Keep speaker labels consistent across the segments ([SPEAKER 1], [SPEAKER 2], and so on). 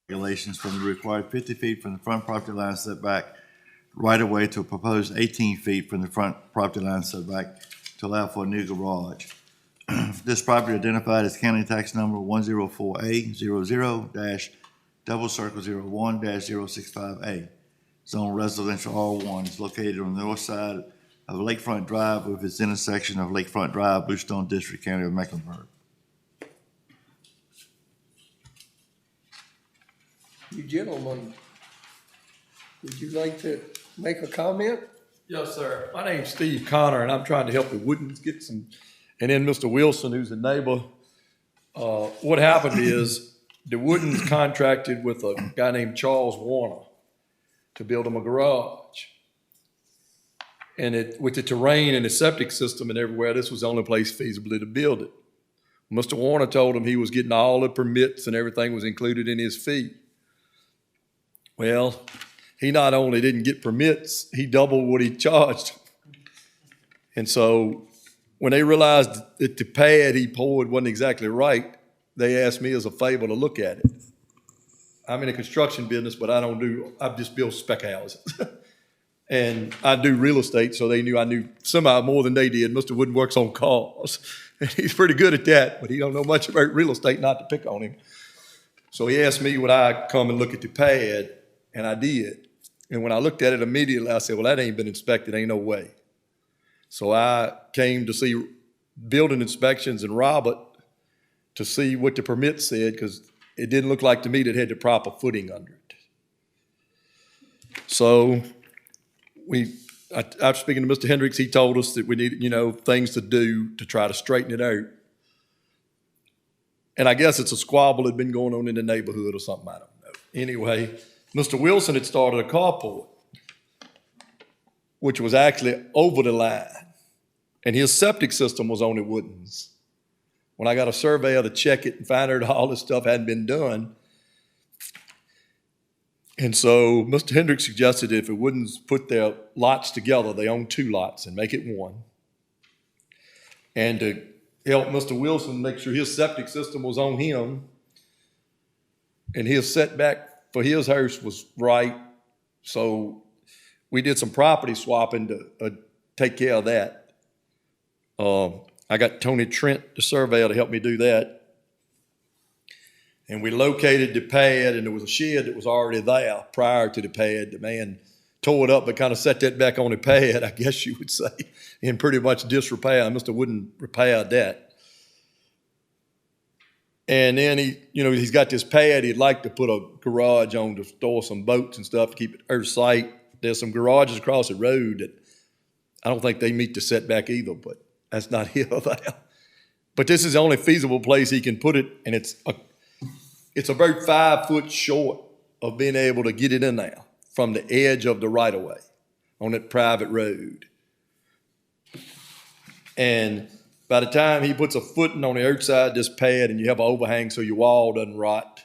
[SPEAKER 1] regulations from the required 50 feet from the front property line setback right of way to a proposed 18 feet from the front property line setback to allow for a new garage. This property identified as county tax number 104A00-01-065A. Zone residential R1 is located on the north side of Lakefront Drive with its intersection of Lakefront Drive, Bluestone District, County of Mecklenburg.
[SPEAKER 2] You gentlemen, would you like to make a comment?
[SPEAKER 3] Yes, sir. My name's Steve Connor, and I'm trying to help the Woodens get some, and then Mr. Wilson, who's a neighbor. What happened is the Woodens contracted with a guy named Charles Warner to build them a garage. And with the terrain and the septic system and everywhere, this was the only place feasible to build it. Mr. Warner told him he was getting all the permits and everything was included in his fee. Well, he not only didn't get permits, he doubled what he charged. And so when they realized that the pad he poured wasn't exactly right, they asked me as a favor to look at it. I'm in a construction business, but I just build spec houses. And I do real estate, so they knew I knew somehow more than they did. Mr. Wooden works on cars. And he's pretty good at that, but he don't know much about real estate, not to pick on him. So he asked me would I come and look at the pad, and I did. And when I looked at it immediately, I said, well, that ain't been inspected, ain't no way. So I came to see building inspections and Robert to see what the permit said, because it didn't look like to me that it had the proper footing under it. So after speaking to Mr. Hendricks, he told us that we needed, things to do to try to straighten it out. And I guess it's a squabble that had been going on in the neighborhood or something, I don't know. Anyway, Mr. Wilson had started a carport, which was actually over the line. And his septic system was on the Woodens. When I got a surveyor to check it and find out all this stuff hadn't been done. And so Mr. Hendricks suggested if it wouldn't put their lots together, they own two lots, and make it one. And to help Mr. Wilson make sure his septic system was on him and his setback for his house was right. So we did some property swapping to take care of that. I got Tony Trent, the surveyor, to help me do that. And we located the pad, and there was a shed that was already there prior to the pad. The man tore it up, but kind of set that back on the pad, I guess you would say, in pretty much disrepair. Mr. Wooden repaired that. And then he's got this pad. He'd like to put a garage on to store some boats and stuff to keep it out of sight. There's some garages across the road that I don't think they meet the setback either, but that's not here or there. But this is the only feasible place he can put it, and it's about 5 foot short of being able to get it in there from the edge of the right-of-way on that private road. And by the time he puts a footing on the outside of this pad and you have an overhang so your wall doesn't rot,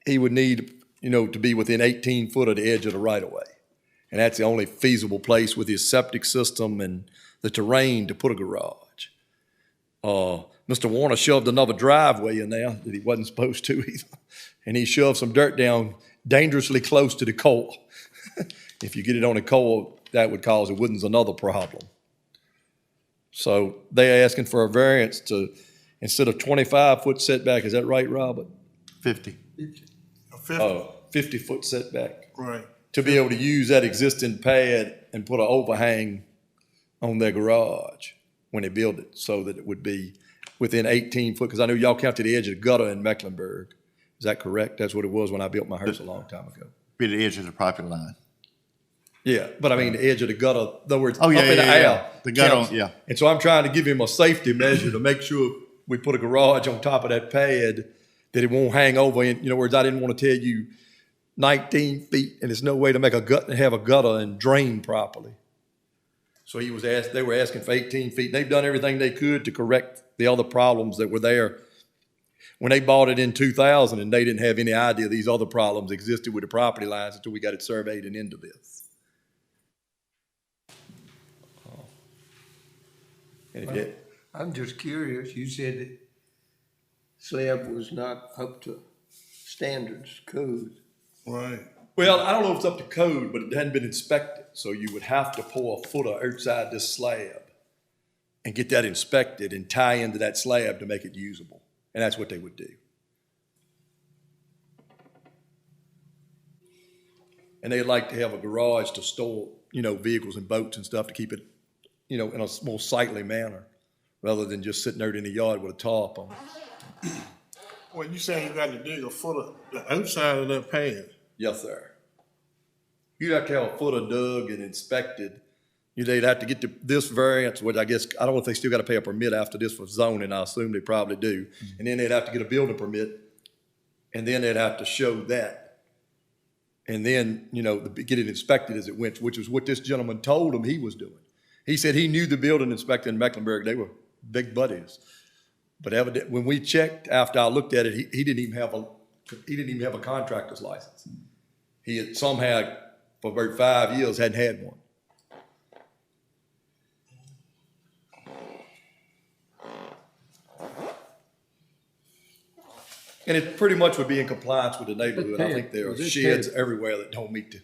[SPEAKER 3] he would need, to be within 18 foot of the edge of the right-of-way. And that's the only feasible place with his septic system and the terrain to put a garage. Mr. Warner shoved another driveway in there that he wasn't supposed to either. And he shoved some dirt down dangerously close to the core. If you get it on the core, that would cause the Woodens another problem. So they're asking for a variance to, instead of 25-foot setback, is that right, Robert?
[SPEAKER 1] 50.
[SPEAKER 3] 50-foot setback.
[SPEAKER 4] Right.
[SPEAKER 3] To be able to use that existing pad and put an overhang on their garage when they build it, so that it would be within 18 foot, because I know y'all counted the edge of the gutter in Mecklenburg. Is that correct? That's what it was when I built my house a long time ago.
[SPEAKER 1] Be the edge of the property line.
[SPEAKER 3] Yeah, but I mean the edge of the gutter, in other words,
[SPEAKER 1] Oh, yeah,
[SPEAKER 3] up in the
[SPEAKER 1] yeah,
[SPEAKER 3] air.
[SPEAKER 1] yeah. The gutter,
[SPEAKER 3] counts.
[SPEAKER 1] yeah.
[SPEAKER 3] And so I'm trying to give him a safety measure to make sure we put a garage on top of that pad that it won't hang over. In other words, I didn't want to tell you 19 feet and there's no way to make a gut and have a gutter and drain properly. So they were asking for 18 feet. They've done everything they could to correct the other problems that were there when they bought it in 2000, and they didn't have any idea these other problems existed with the property lines until we got it surveyed and into this.
[SPEAKER 2] I'm just curious. You said that slab was not up to standards, code.
[SPEAKER 4] Right.
[SPEAKER 3] Well, I don't know if it's up to code, but it hadn't been inspected, so you would have to pour a footer outside this slab and get that inspected and tie into that slab to make it usable, and that's what they would do. And they'd like to have a garage to store, vehicles and boats and stuff to keep it, in a more sightly manner, rather than just sitting out in the yard with a tarp on it.
[SPEAKER 4] Well, you saying you got to dig a foot of the outside of that pad?
[SPEAKER 3] Yes, sir. You'd have to have a footer dug and inspected. They'd have to get this variance, which I guess, I don't know if they still got to pay a permit after this for zoning. I assume they probably do. And then they'd have to get a building permit, and then they'd have to show that. And then, get it inspected as it went, which is what this gentleman told him he was doing. He said he knew the building inspector in Mecklenburg. They were big buddies. But evidently, when we checked after I looked at it, he didn't even have a contractor's license. He had somehow, for about 5 years, hadn't had one. And it pretty much would be in compliance with the neighborhood. I think there are sheds everywhere that don't meet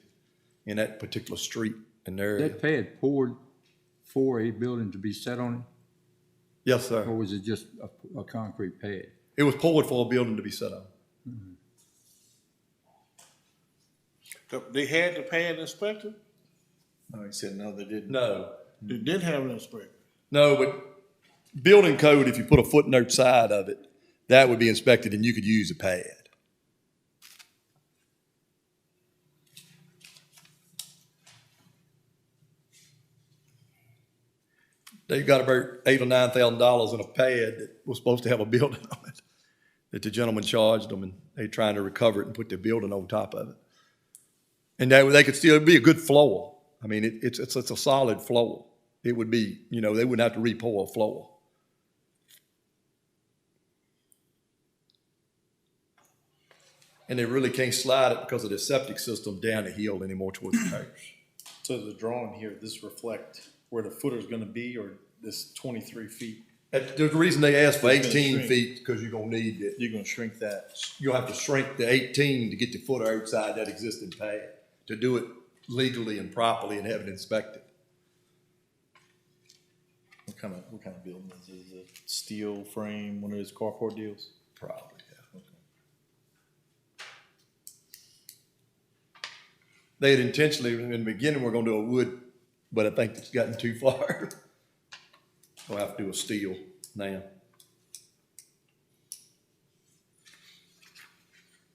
[SPEAKER 3] in that particular street in the area.
[SPEAKER 5] That pad poured for a building to be set on
[SPEAKER 3] Yes,
[SPEAKER 5] it, or
[SPEAKER 3] sir.
[SPEAKER 5] was it just a concrete pad?
[SPEAKER 3] It was poured for a building to be set on.
[SPEAKER 4] They had the pad inspected?
[SPEAKER 6] No, he said no, they didn't.
[SPEAKER 3] No,
[SPEAKER 4] They did have an inspector.
[SPEAKER 3] no, but building code, if you put a footnote side of it, that would be inspected and you could use a pad. They got about $8,000 or $9,000 in a pad that was supposed to have a building on it, that the gentleman charged them, and they trying to recover it and put their building on top of it. And they could still be a good floor. I mean, it's a solid floor. It would be, they wouldn't have to re-pour a floor. And they really can't slide it because of the septic system down the hill anymore towards the house.
[SPEAKER 6] So the drawing here, this reflect where the footer's gonna be, or this 23 feet?
[SPEAKER 3] The reason they asked for
[SPEAKER 6] It's gonna
[SPEAKER 3] 18
[SPEAKER 6] shrink.
[SPEAKER 3] feet, because you're gonna need it.
[SPEAKER 6] You're gonna shrink that.
[SPEAKER 3] You'll have to shrink the 18 to get the footer outside that existing pad, to do it legally and properly and have it inspected.
[SPEAKER 6] What kind of building is it? Is it steel frame, one of those carport deals?
[SPEAKER 3] Probably, yeah. They had intentionally, in the beginning, we're gonna do a wood, but I think it's gotten too far. We'll have to do a steel now.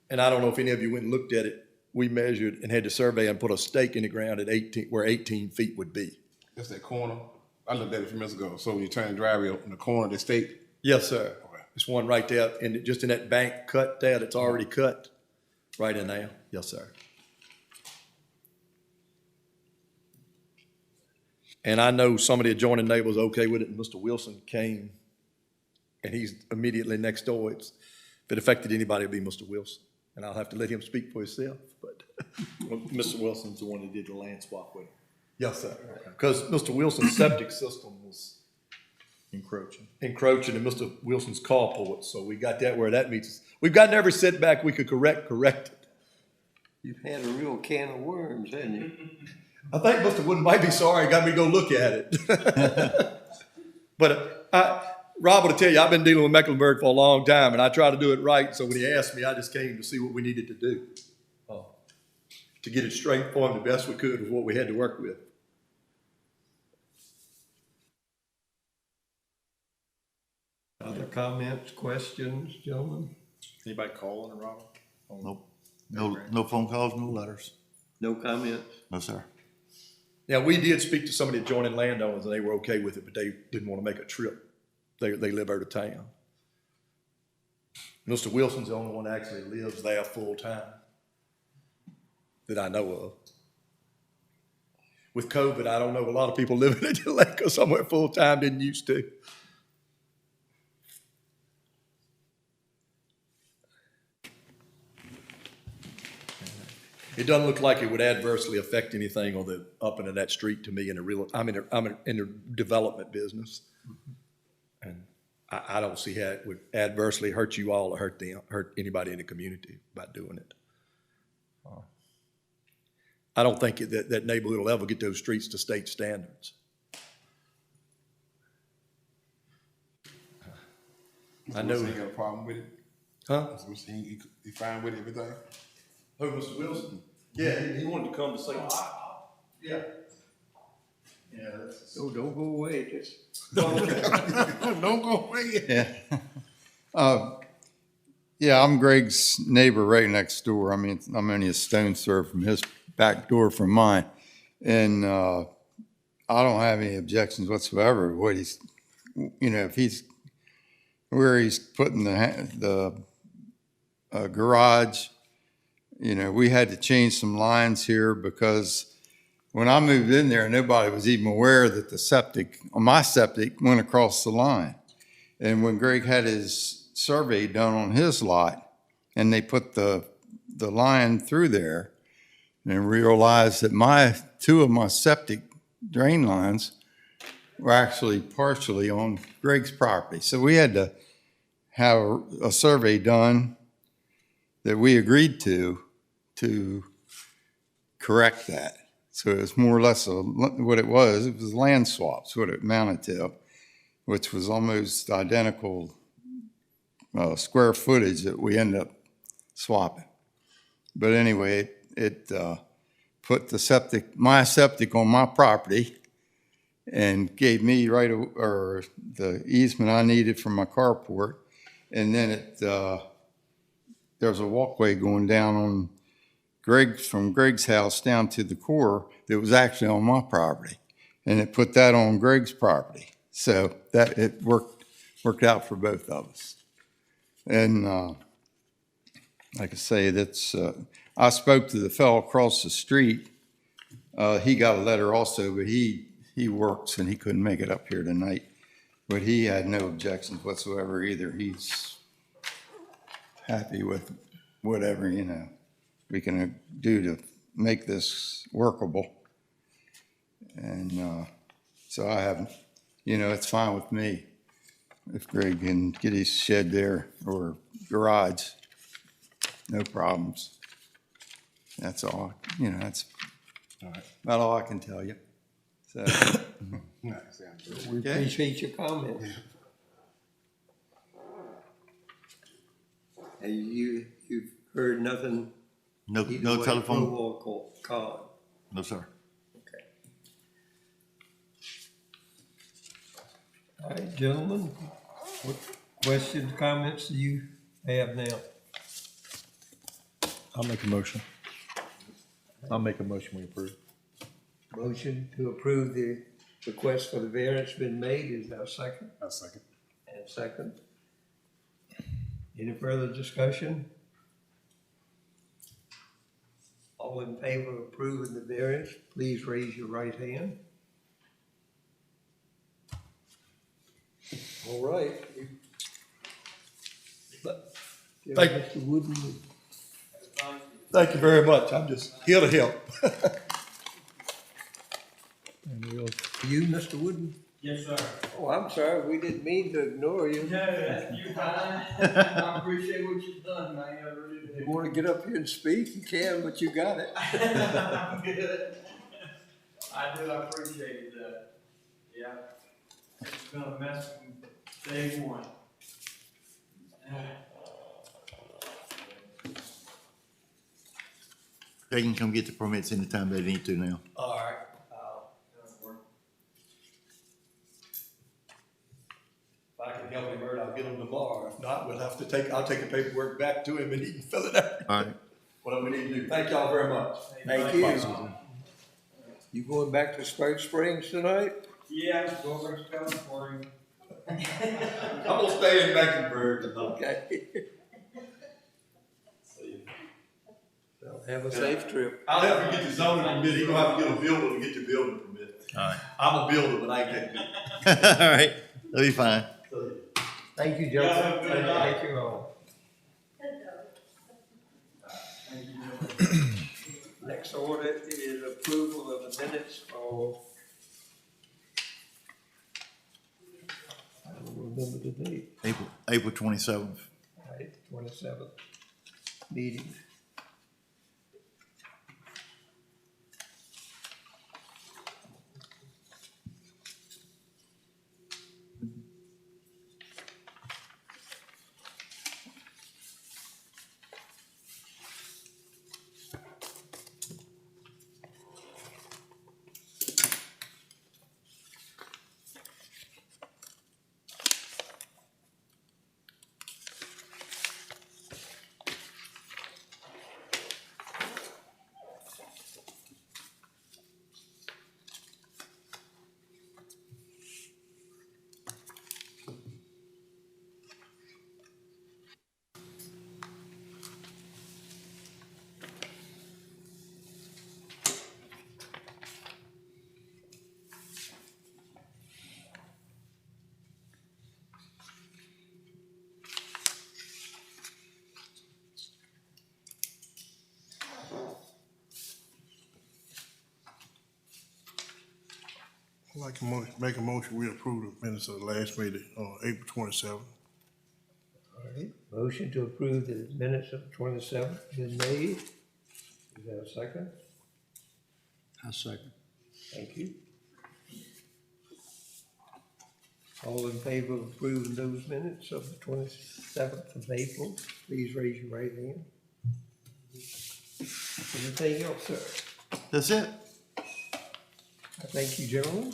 [SPEAKER 3] And I don't know if any of you went and looked at it. We measured and had to survey and put a stake in the ground at 18, where 18 feet would be.
[SPEAKER 7] That's that corner. I looked at it a few minutes ago. So when you turn the driveway up in the corner of the state,
[SPEAKER 3] Yes, sir.
[SPEAKER 7] Okay.
[SPEAKER 3] There's one right there, and just in that bank cut there, that's already cut, right in there. Yes, sir. And I know some of the adjoining neighbors okay with it, and Mr. Wilson came, and he's immediately next door. If it affected anybody, it'd be Mr. Wilson, and I'll have to let him speak for himself, but.
[SPEAKER 6] Well, Mr. Wilson's the one that did the land swap with
[SPEAKER 3] Yes, sir. Because Mr. Wilson's septic system was
[SPEAKER 6] encroaching.
[SPEAKER 3] encroaching in Mr. Wilson's carport, so we got that where that meets. We've gotten every setback we could correct it.
[SPEAKER 2] You've had a real can of worms, haven't you?
[SPEAKER 3] I think Mr. Wooden might be sorry, he got me to go look at it. But Rob will tell you, I've been dealing with Mecklenburg for a long time, and I try to do it right, so when he asked me, I just came to see what we needed to do. To get it straight for him the best we could with what we had to work with.
[SPEAKER 2] Other comments, questions, gentlemen?
[SPEAKER 6] Anybody calling, Robert?
[SPEAKER 1] Nope. No phone calls, no letters.
[SPEAKER 2] No comments?
[SPEAKER 1] No, sir.
[SPEAKER 3] Now, we did speak to some of the adjoining landowners, and they were okay with it, but they didn't want to make a trip. They live out of town. Mr. Wilson's the only one that actually lives there full-time that I know of. With COVID, I don't know, a lot of people living in Jaleka somewhere full-time didn't used to. It doesn't look like it would adversely affect anything on the up into that street to me in a real, I'm in the development business. And I don't see how it would adversely hurt you all or hurt anybody in the community by doing it. I don't think that neighborhood will ever get those streets to state standards. I know.
[SPEAKER 7] He got a problem with it?
[SPEAKER 3] Huh?
[SPEAKER 7] He fine with everything?
[SPEAKER 3] Who, Mr. Wilson? Yeah, he wanted to come to say. Yeah. Yeah, that's.
[SPEAKER 2] So don't go away, just.
[SPEAKER 7] Don't go away.
[SPEAKER 5] Yeah. Yeah, I'm Greg's neighbor right next door. I mean, I'm only a stone's throw from his back door from mine. And I don't have any objections whatsoever. What he's, if he's, where he's putting the garage, we had to change some lines here because when I moved in there, nobody was even aware that my septic went across the line. And when Greg had his survey done on his lot and they put the line through there and realized that two of my septic drain lines were actually partially on Greg's property. So we had to have a survey done that we agreed to correct that. So it was more or less what it was land swaps, what it amounted to, which was almost identical square footage that we ended up swapping. But anyway, it put my septic on my property and gave me the easement I needed for my carport. And then there's a walkway going down from Greg's house down to the core that was actually on my property. And it put that on Greg's property. So that it worked out for both of us. And like I say, I spoke to the fellow across the street. He got a letter also, but he works and he couldn't make it up here tonight. But he had no objections whatsoever either. He's happy with whatever, we can do to make this workable. And so I haven't, it's fine with me. If Greg can get his shed there or garage, no problems. That's all, that's about all I can tell you. So,
[SPEAKER 2] We appreciate your comment. And you've heard nothing?
[SPEAKER 1] No,
[SPEAKER 2] either
[SPEAKER 1] no
[SPEAKER 2] way,
[SPEAKER 1] telephone?
[SPEAKER 2] pro or con?
[SPEAKER 1] No, sir.
[SPEAKER 2] Okay. All right, gentlemen, what questions, comments do you have now?
[SPEAKER 6] I'll make a motion. We approve.
[SPEAKER 2] Motion to approve the request for the variance been made, is there a second?
[SPEAKER 7] A second.
[SPEAKER 2] And second. Any further discussion? All in favor of approving the variance, please raise your right hand. All right.
[SPEAKER 3] Thank you.
[SPEAKER 2] Mr. Wooden,
[SPEAKER 3] Thank you very much. I'm just here to help.
[SPEAKER 2] you, Mr. Wooden?
[SPEAKER 8] Yes, sir.
[SPEAKER 2] Oh, I'm sorry, we didn't mean to ignore you.
[SPEAKER 8] No, you're fine. I appreciate what you've done, man. I really do.
[SPEAKER 2] You wanna get up here and speak, you can, but you got it.
[SPEAKER 8] I'm good. I do, I appreciate that. Yeah. It's been a mess from day one.
[SPEAKER 1] They can come get the permits anytime they need to now.
[SPEAKER 8] All right.
[SPEAKER 3] If I can help him, Bert, I'll get him tomorrow. If not, I'll take the paperwork back to him and he can fill it out.
[SPEAKER 1] All right.
[SPEAKER 3] Whatever we need to do. Thank y'all very much.
[SPEAKER 2] Thank you. You going back to Spoke Springs tonight?
[SPEAKER 8] Yeah, go over to spelling for you.
[SPEAKER 3] I'm gonna stay in Mecklenburg tonight.
[SPEAKER 2] Okay. Well, have a safe trip.
[SPEAKER 3] I'll help you get the zoning permit. You're gonna have to get a builder to get your building permit.
[SPEAKER 1] All right.
[SPEAKER 3] I'm a builder, but I ain't getting it.
[SPEAKER 1] All right. That'll be fine.
[SPEAKER 2] Thank you,
[SPEAKER 8] Yeah, have a
[SPEAKER 2] gentlemen.
[SPEAKER 8] good night.
[SPEAKER 2] Thank you all. Next order is approval of the minutes for remember the date,
[SPEAKER 1] April 27th.
[SPEAKER 2] right, 27th meeting.
[SPEAKER 4] I'd like to make a motion, we approve the minutes of the last meeting on April 27th.
[SPEAKER 2] All right, motion to approve the minutes of 27th been made. Is there a second?
[SPEAKER 3] I second.
[SPEAKER 2] Thank you. All in favor of approving those minutes of the 27th of April, please raise your right hand. Anything else, sir?
[SPEAKER 1] That's it.
[SPEAKER 2] I thank you, gentlemen.